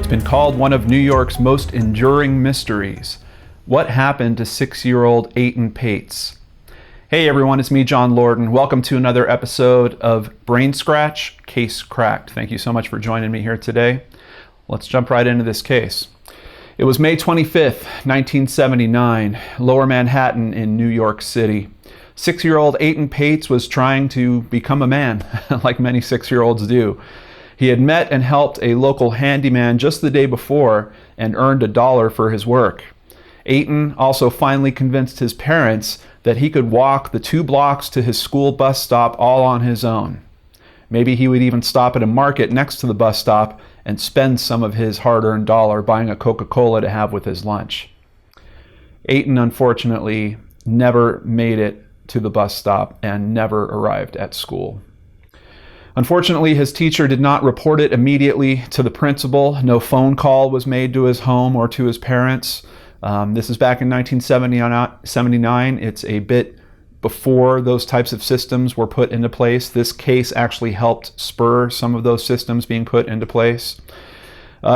It's been called one of New York's most enduring mysteries. What happened to 6-year-old Etan Patz? Hey everyone, it's me, John Lorden. Welcome to another episode of Brain Scratch, Case Cracked. Thank you so much for joining me here today. Let's jump right into this case. It was May 25th, 1979, Lower Manhattan in New York City. 6-year-old Etan Patz was trying to become a man, like many 6-year-olds do. He had met and helped a local handyman just the day before and earned $1 for his work. Etan also finally convinced his parents that he could walk the 2 blocks to his school bus stop all on his own. Maybe he would even stop at a market next to the bus stop and spend some of his hard-earned dollar buying a Coca-Cola to have with his lunch. Etan, unfortunately, never made it to the bus stop and never arrived at school. Unfortunately, his teacher did not report it immediately to the principal. No phone call was made to his home or to his parents. This is back in 1979. It's a bit before those types of systems were put into place. This case actually helped spur some of those systems being put into place.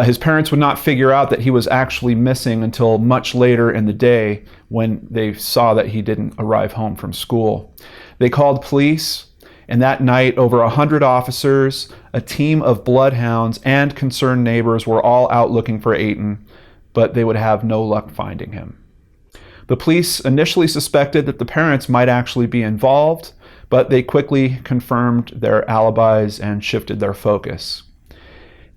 His parents would not figure out that he was actually missing until much later in the day when they saw that he didn't arrive home from school. They called police. And that night, over 100 officers, a team of bloodhounds, and concerned neighbors were all out looking for Etan, but they would have no luck finding him. The police initially suspected that the parents might actually be involved, but they quickly confirmed their alibis and shifted their focus.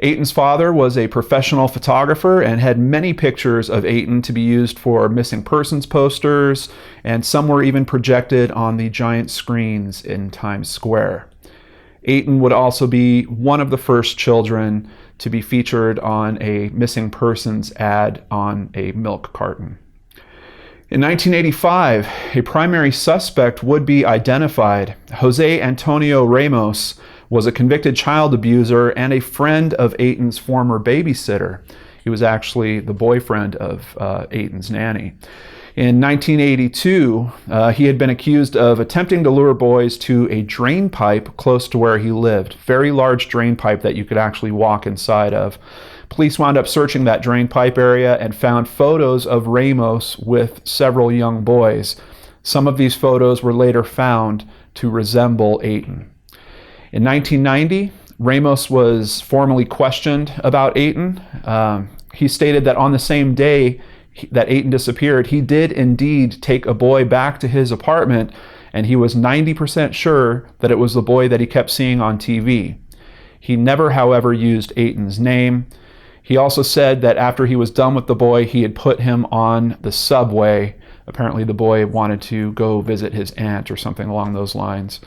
Etan's father was a professional photographer and had many pictures of Etan to be used for missing persons posters, and some were even projected on the giant screens in Times Square. Etan would also be one of the first children to be featured on a missing persons ad on a milk carton. In 1985, a primary suspect would be identified. Jose Antonio Ramos was a convicted child abuser and a friend of Etan's former babysitter. He was actually the boyfriend of Etan's nanny. In 1982, he had been accused of attempting to lure boys to a drain pipe close to where he lived. Very large drain pipe that you could actually walk inside of. Police wound up searching that drain pipe area and found photos of Ramos with several young boys. Some of these photos were later found to resemble Etan. In 1990, Ramos was formally questioned about Etan. He stated that on the same day that Etan disappeared, he did indeed take a boy back to his apartment, and he was 90% sure that it was the boy that he kept seeing on TV. He never, however, used Etan's name. He also said that after he was done with the boy, he had put him on the subway. Apparently the boy wanted to go visit his aunt or something along those lines.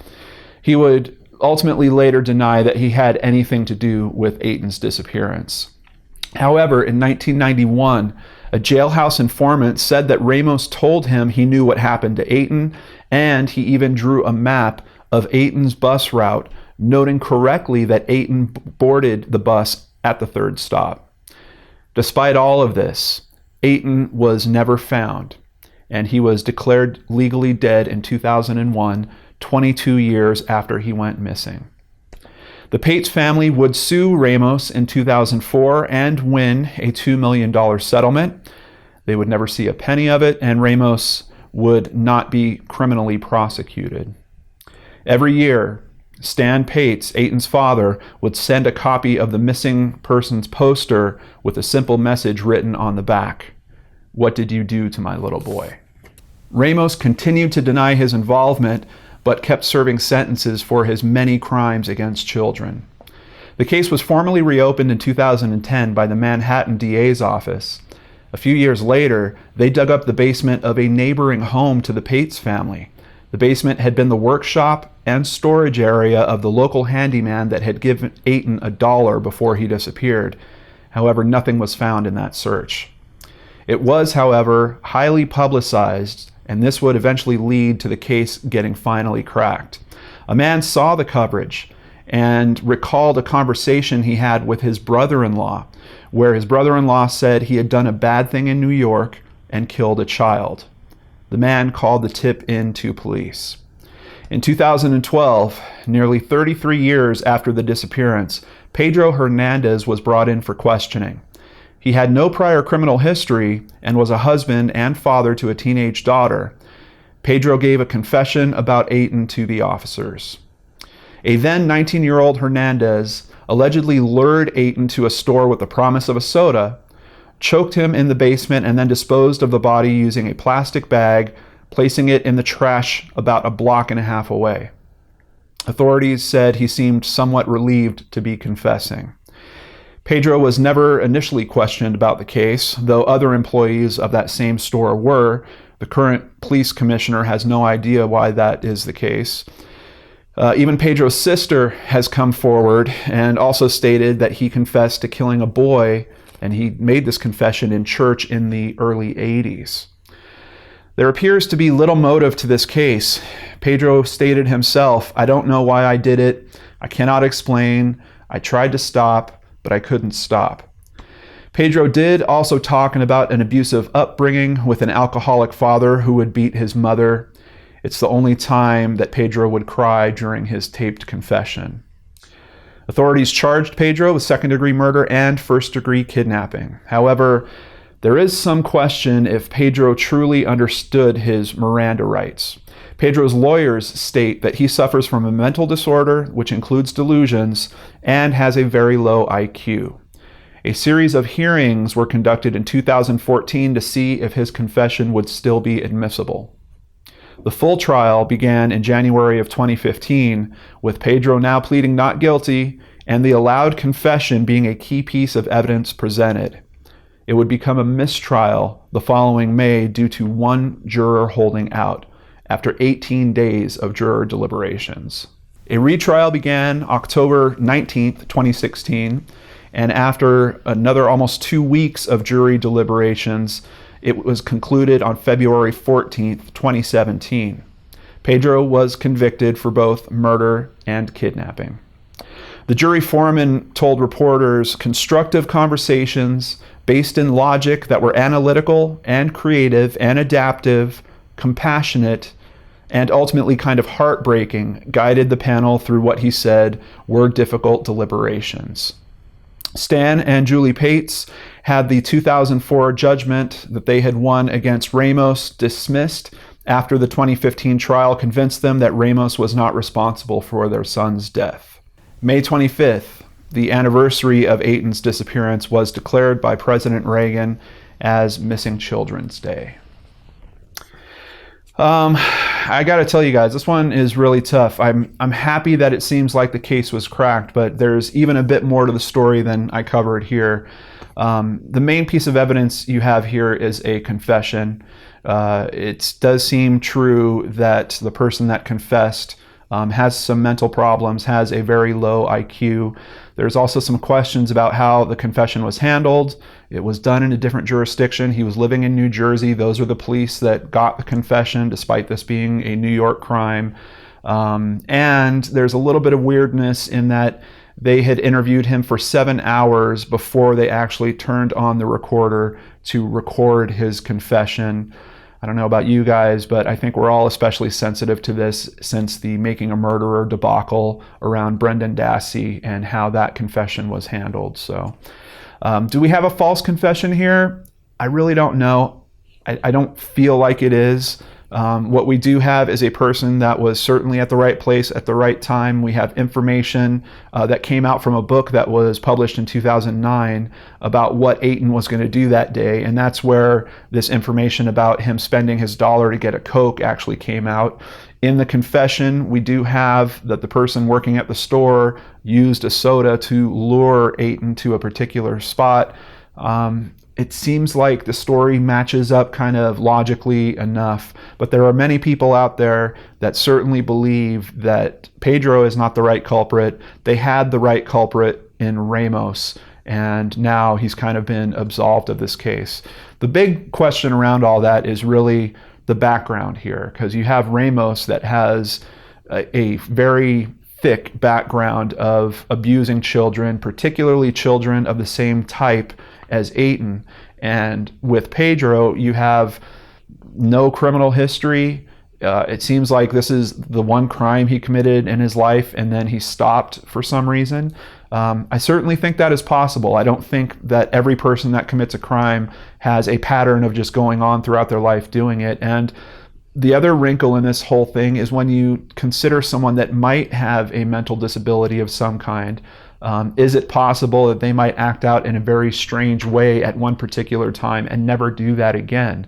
He would ultimately later deny that he had anything to do with Etan's disappearance. However, in 1991, a jailhouse informant said that Ramos told him he knew what happened to Etan, and he even drew a map of Etan's bus route, noting correctly that Etan boarded the bus at the 3rd stop. Despite all of this, Etan was never found, and he was declared legally dead in 2001, 22 years after he went missing. The Patz family would sue Ramos in 2004 and win a $2 million settlement. They would never see a penny of it, and Ramos would not be criminally prosecuted. Every year, Stan Patz, Etan's father, would send a copy of the missing persons poster with a simple message written on the back: "What did you do to my little boy?" Ramos continued to deny his involvement, but kept serving sentences for his many crimes against children. The case was formally reopened in 2010 by the Manhattan DA's office. A few years later, they dug up the basement of a neighboring home to the Patz family. The basement had been the workshop and storage area of the local handyman that had given Etan $1 before he disappeared. However, nothing was found in that search. It was, however, highly publicized, and this would eventually lead to the case getting finally cracked. A man saw the coverage and recalled a conversation he had with his brother-in-law, where his brother-in-law said he had done a bad thing in New York and killed a child. The man called the tip in to police. In 2012, nearly 33 years after the disappearance, Pedro Hernandez was brought in for questioning. He had no prior criminal history and was a husband and father to a teenage daughter. Pedro gave a confession about Etan to the officers. A then 19-year-old Hernandez allegedly lured Etan to a store with the promise of a soda, choked him in the basement, and then disposed of the body using a plastic bag, placing it in the trash about a block and a half away. Authorities said he seemed somewhat relieved to be confessing. Pedro was never initially questioned about the case, though other employees of that same store were. The current police commissioner has no idea why that is the case. Even Pedro's sister has come forward and also stated that he confessed to killing a boy, and he made this confession in church in the early 80s. There appears to be little motive to this case. Pedro stated himself, "I don't know why I did it. I cannot explain. I tried to stop, but I couldn't stop." Pedro did also talk about an abusive upbringing with an alcoholic father who would beat his mother. It's the only time that Pedro would cry during his taped confession. Authorities charged Pedro with second-degree murder and first-degree kidnapping. However, there is some question if Pedro truly understood his Miranda rights. Pedro's lawyers state that he suffers from a mental disorder, which includes delusions, and has a very low IQ. A series of hearings were conducted in 2014 to see if his confession would still be admissible. The full trial began in January of 2015, with Pedro now pleading not guilty and the allowed confession being a key piece of evidence presented. It would become a mistrial the following May due to one juror holding out after 18 days of juror deliberations. A retrial began October 19th, 2016, and after another almost 2 weeks of jury deliberations, it was concluded on February 14th, 2017. Pedro was convicted for both murder and kidnapping. The jury foreman told reporters constructive conversations based in logic that were analytical and creative and adaptive, compassionate, and ultimately kind of heartbreaking, guided the panel through what he said were difficult deliberations. Stan and Julie Patz had the 2004 judgment that they had won against Ramos dismissed after the 2015 trial convinced them that Ramos was not responsible for their son's death. May 25th, the anniversary of Etan's disappearance, was declared by President Reagan as Missing Children's Day. I got to tell you guys, this one is really tough. I'm happy that it seems like the case was cracked, but there's even a bit more to the story than I covered here. The main piece of evidence you have here is a confession. It does seem true that the person that confessed has some mental problems, has a very low IQ. There's also some questions about how the confession was handled. It was done in a different jurisdiction. He was living in New Jersey. Those are the police that got the confession, despite this being a New York crime. And there's a little bit of weirdness in that they had interviewed him for 7 hours before they actually turned on the recorder to record his confession. I don't know about you guys, but I think we're all especially sensitive to this since the Making a Murderer debacle around Brendan Dassey and how that confession was handled. So, do we have a false confession here? I really don't know. I don't feel like it is. What we do have is a person that was certainly at the right place at the right time. We have information that came out from a book that was published in 2009 about what Etan was going to do that day, and that's where this information about him spending his dollar to get a Coke actually came out. In the confession, we do have that the person working at the store used a soda to lure Etan to a particular spot. It seems like the story matches up kind of logically enough, but there are many people out there that certainly believe that Pedro is not the right culprit. They had the right culprit in Ramos, and now he's kind of been absolved of this case. The big question around all that is really the background here, because you have Ramos that has a very thick background of abusing children, particularly children of the same type as Etan. And with Pedro, you have no criminal history. It seems like this is the one crime he committed in his life, and then he stopped for some reason. I certainly think that is possible. I don't think that every person that commits a crime has a pattern of just going on throughout their life doing it. And the other wrinkle in this whole thing is when you consider someone that might have a mental disability of some kind, is it possible that they might act out in a very strange way at one particular time and never do that again?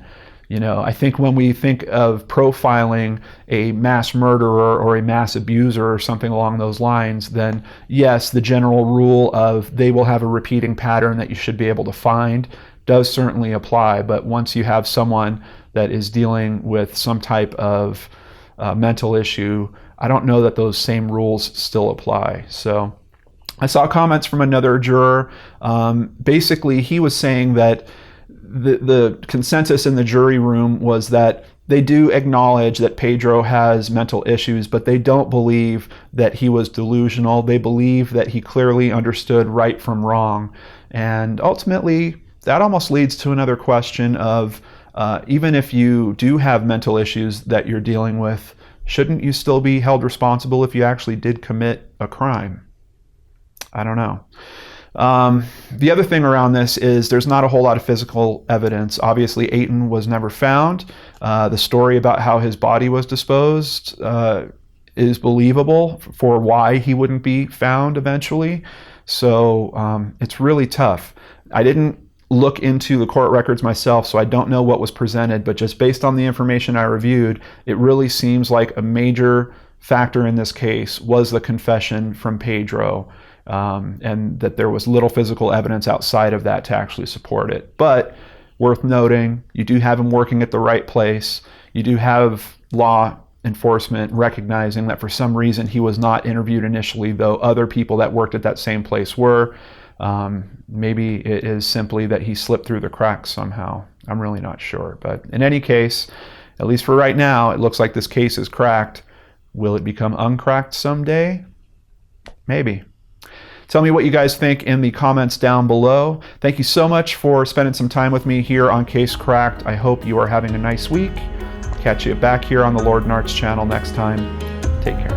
I think when we think of profiling a mass murderer or a mass abuser or something along those lines, then yes, the general rule of they will have a repeating pattern that you should be able to find does certainly apply. But once you have someone that is dealing with some type of mental issue, I don't know that those same rules still apply. So I saw comments from another juror. Basically, he was saying that the consensus in the jury room was that they do acknowledge that Pedro has mental issues, but they don't believe that he was delusional. They believe that he clearly understood right from wrong. And ultimately, that almost leads to another question of, even if you do have mental issues that you're dealing with, shouldn't you still be held responsible if you actually did commit a crime? I don't know. The other thing around this is there's not a whole lot of physical evidence. Obviously, Etan was never found. The story about how his body was disposed is believable for why he wouldn't be found eventually. So it's really tough. I didn't look into the court records myself, so I don't know what was presented, but just based on the information I reviewed, it really seems like a major factor in this case was the confession from Pedro. And that there was little physical evidence outside of that to actually support it. But worth noting, you do have him working at the right place. You do have law enforcement recognizing that for some reason he was not interviewed initially, though other people that worked at that same place were. Maybe it is simply that he slipped through the cracks somehow. I'm really not sure. But in any case, at least for right now, it looks like this case is cracked. Will it become uncracked someday? Maybe. Tell me what you guys think in the comments down below. Thank you so much for spending some time with me here on Case Cracked. I hope you are having a nice week. Catch you back here on the Lord and Arts channel next time. Take care.